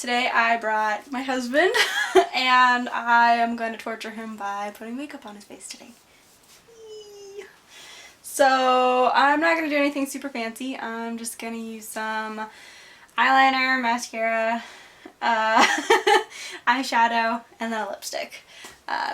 Today I brought my husband and I am going to torture him by putting makeup on his face today. So I'm not going to do anything super fancy. I'm just going to use some eyeliner, mascara, eyeshadow, and then a lipstick.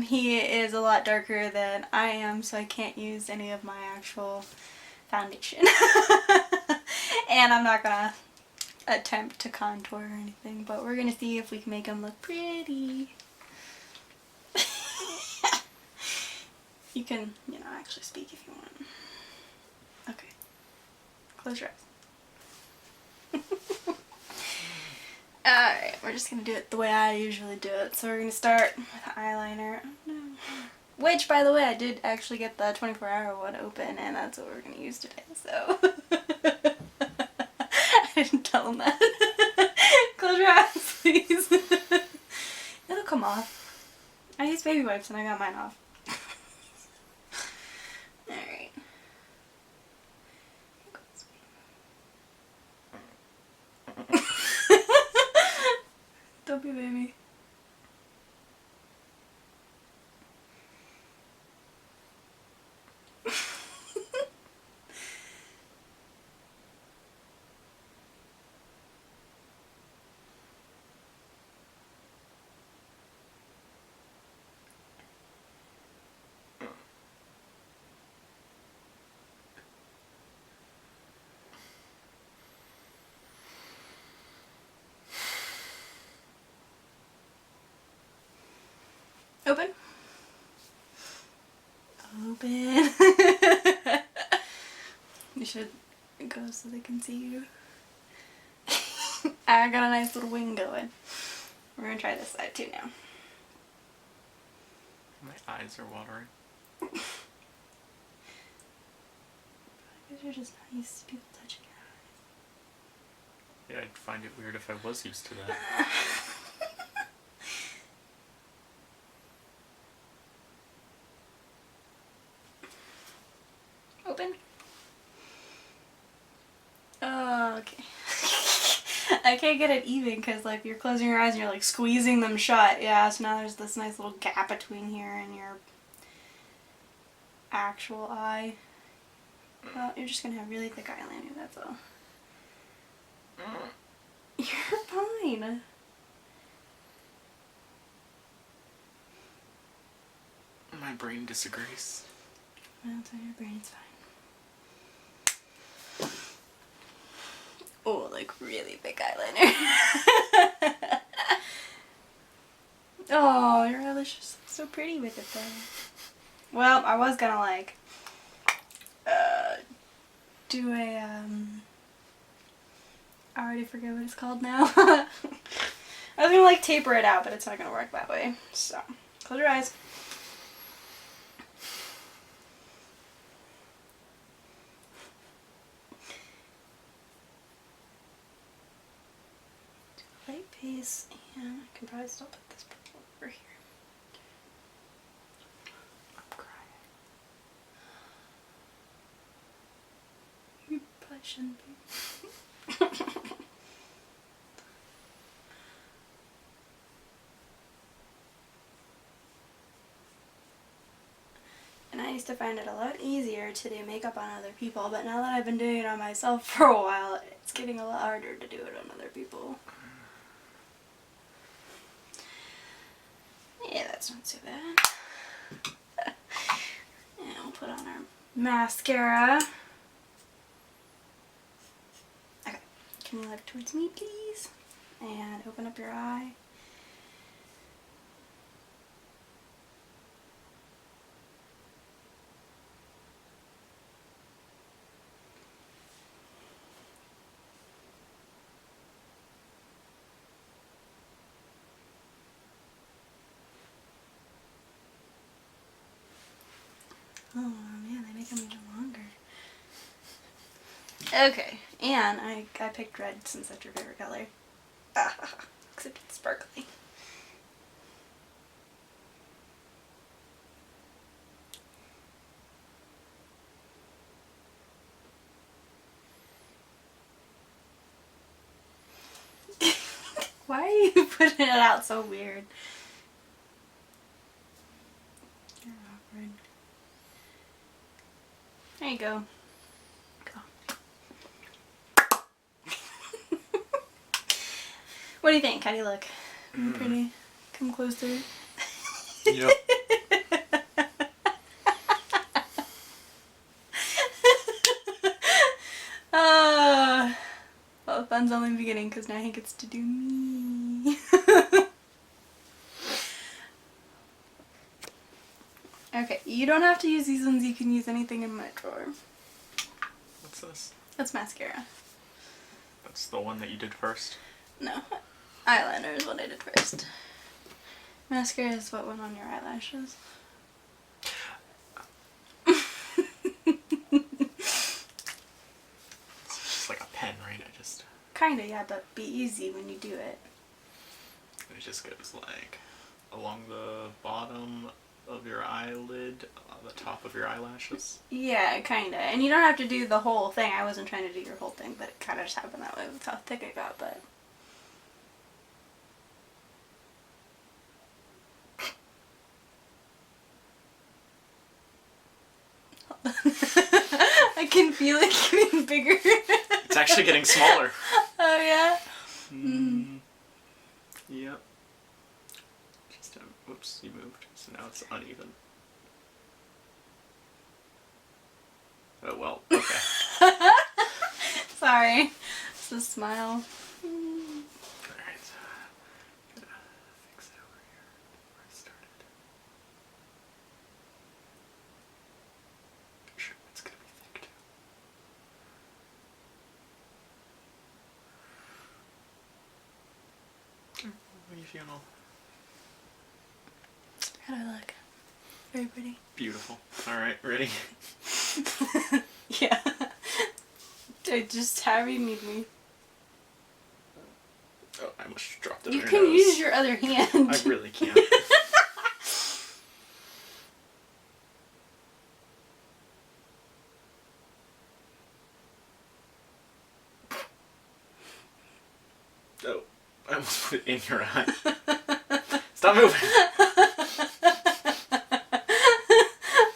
He is a lot darker than I am, so I can't use any of my actual foundation. And I'm not gonna attempt to contour or anything, but we're gonna see if we can make him look pretty. You can, actually speak if you want. Okay. Close your eyes. Alright, we're just gonna do it the way I usually do it. So we're gonna start with eyeliner. Oh, no. Which, by the way, I did actually get the 24-hour one open, and that's what we're gonna use today, so. I didn't tell him that. Close your eyes, please. It'll come off. I used baby wipes and I got mine off. Alright. Don't be a baby. Open. Open. You should go so they can see you. I got a nice little wing going. We're gonna try this side too now. My eyes are watering. Because you're just not used to people touching your eyes. Yeah, I'd find it weird if I was used to that. Open. Oh, okay. I can't get it even because like you're closing your eyes and you're like squeezing them shut. Yeah, so now there's this nice little gap between here and your actual eye. Well, you're just gonna have really thick eyeliner, that's all. You're fine. My brain disagrees. Well, tell your brain's fine. Oh, like really thick eyeliner. Oh, your eyelash just looks so pretty with it though. Well, I was gonna like do a I already forget what it's called now. I was gonna like taper it out, but it's not gonna work that way. So, close your eyes. Light base, and I can probably still put this purple over here. I'm crying. You probably shouldn't be. And I used to find it a lot easier to do makeup on other people, but now that I've been doing it on myself for a while, it's getting a lot harder to do it on other people. Yeah, that's not too bad. And we'll put on our mascara. Okay, can you look towards me, please? And open up your eye. Oh man, they make them even longer. Okay, and I picked red since that's your favorite color. Except it's sparkly. Why are You put it out so weird. You're awkward. There you go. What do you think? How do you look? I'm pretty. Come closer. Yep. Well, the fun's only beginning because now he gets to do me. Okay, you don't have to use these ones. You can use anything in my drawer. What's this? That's mascara. That's the one that you did first. No, eyeliner is what I did first. Mascara is what went on your eyelashes. It's just like a pen, right? Kinda, yeah, but be easy when you do it. It just goes like along the bottom of your eyelid, the top of your eyelashes. Yeah, kinda. And you don't have to do the whole thing. I wasn't trying to do your whole thing, but it kinda just happened that way with how thick it got, but... I can feel it getting bigger. It's actually getting smaller. Oh, yeah? Yep. Just, whoops, you moved. So now it's uneven. Oh, well, okay. Sorry. It's a smile. Alright, so gotta fix it over here where I started. Sure, it's gonna be thick too. What are you feeling? How do I look? Very pretty. Beautiful. Alright, ready? Yeah. Just how you need me. Oh, I almost dropped it You on your can nose. use your other hand. I really can't. Oh, I almost put it in your eye. Stop moving!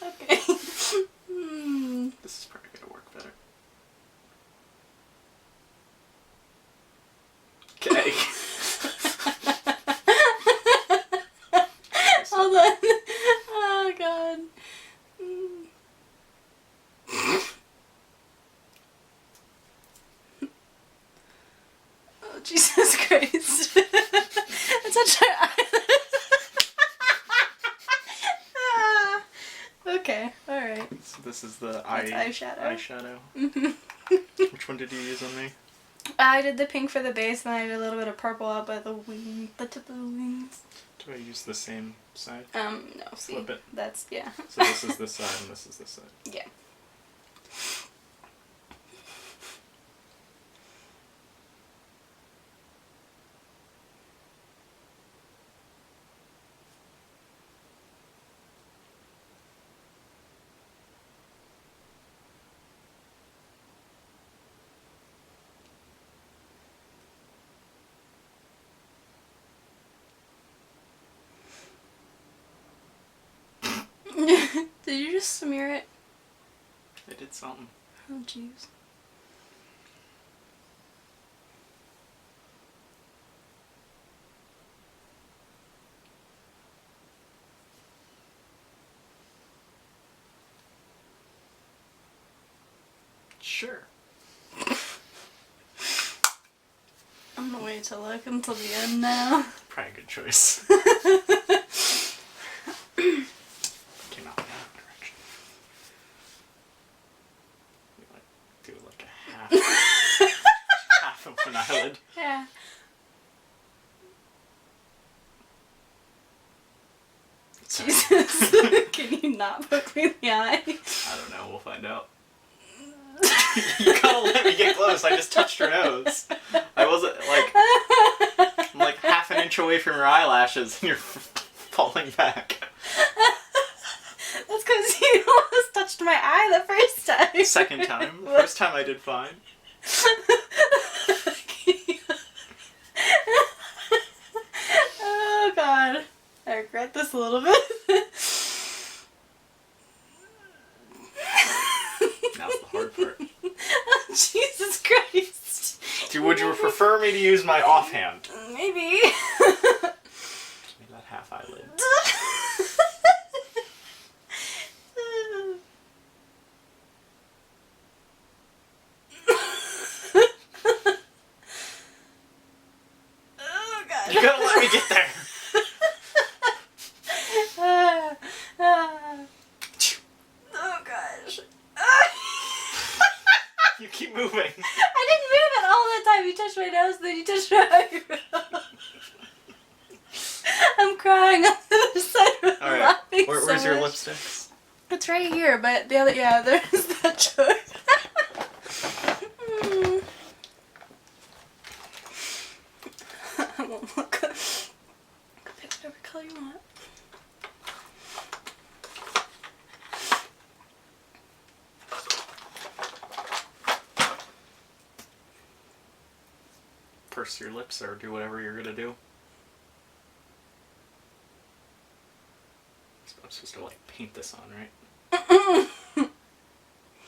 Okay. This is probably gonna work better. Okay. Hold on. Oh, God. Oh, Jesus Christ. It's such a... Ah. Okay, alright. So this is the That's eyeshadow. eyeshadow. Which one did you use on me? I did the pink for the base, and I did a little bit of purple up by the wing, the tip of the wings. Do I use the same side? No, see. Flip it. That's, yeah. So this is this side and this is this side. Yeah. Did you just smear it? I did something. Oh, jeez. Sure. I'm gonna wait to look until the end now. Probably a good choice. Came out in that direction. We like do like a half of an eyelid. Yeah. Sorry. Jesus. Can you not poke me in the eye? I don't know, we'll find out. You gotta let me get close, I just touched your nose. I wasn't like, I'm like half an inch away from your eyelashes and you're falling back. That's because you almost touched my eye the first time. Second time. The first time I did fine. regret this a little bit. That's the hard part. Oh, Jesus Christ. Would you prefer me to use my offhand? Maybe. Maybe that half eyelid. Oh god. You gotta let me get there. Oh gosh. You keep moving. I didn't move it all the time. You touched my nose, then you touched my eyebrow. I'm crying on the other side of Alright. laughing Where's so your much. lipsticks? It's right here, but the other, yeah, there's that joke. I won't look. Pick whatever color you want. Purse your lips or do whatever you're gonna do. I'm supposed to like paint this on, right?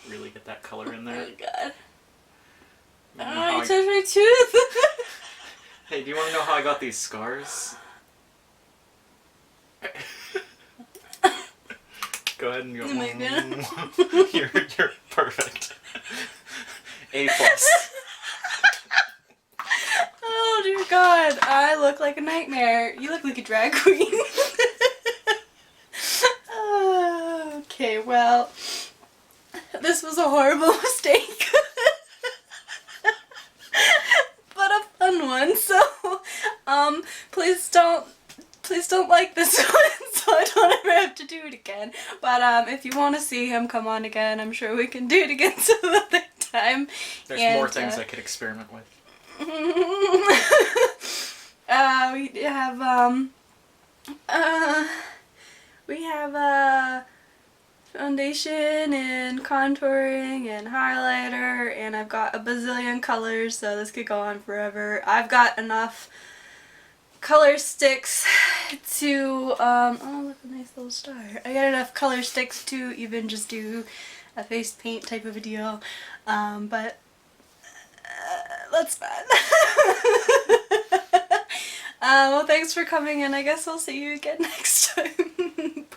Really get that color in there. Oh god. You wanna know Oh, how you I- touched my tooth. Hey, do you want to know how I got these scars? Go ahead and go. Oh my God. You're perfect. A plus. Oh dear god, I look like a nightmare. You look like a drag queen. Okay, well, this was a horrible mistake. But a fun one, so, please don't like this one so I don't ever have to do it again. But, if you want to see him come on again, I'm sure we can do it again some other time. There's And, more things I could experiment with. We have foundation and contouring and highlighter, and I've got a bazillion colors, so this could go on forever. I've got enough color sticks to, oh look, a nice little star. I got enough color sticks to even just do a face paint type of a deal, but that's fun. Well, thanks for coming, and I guess I'll see you again next time.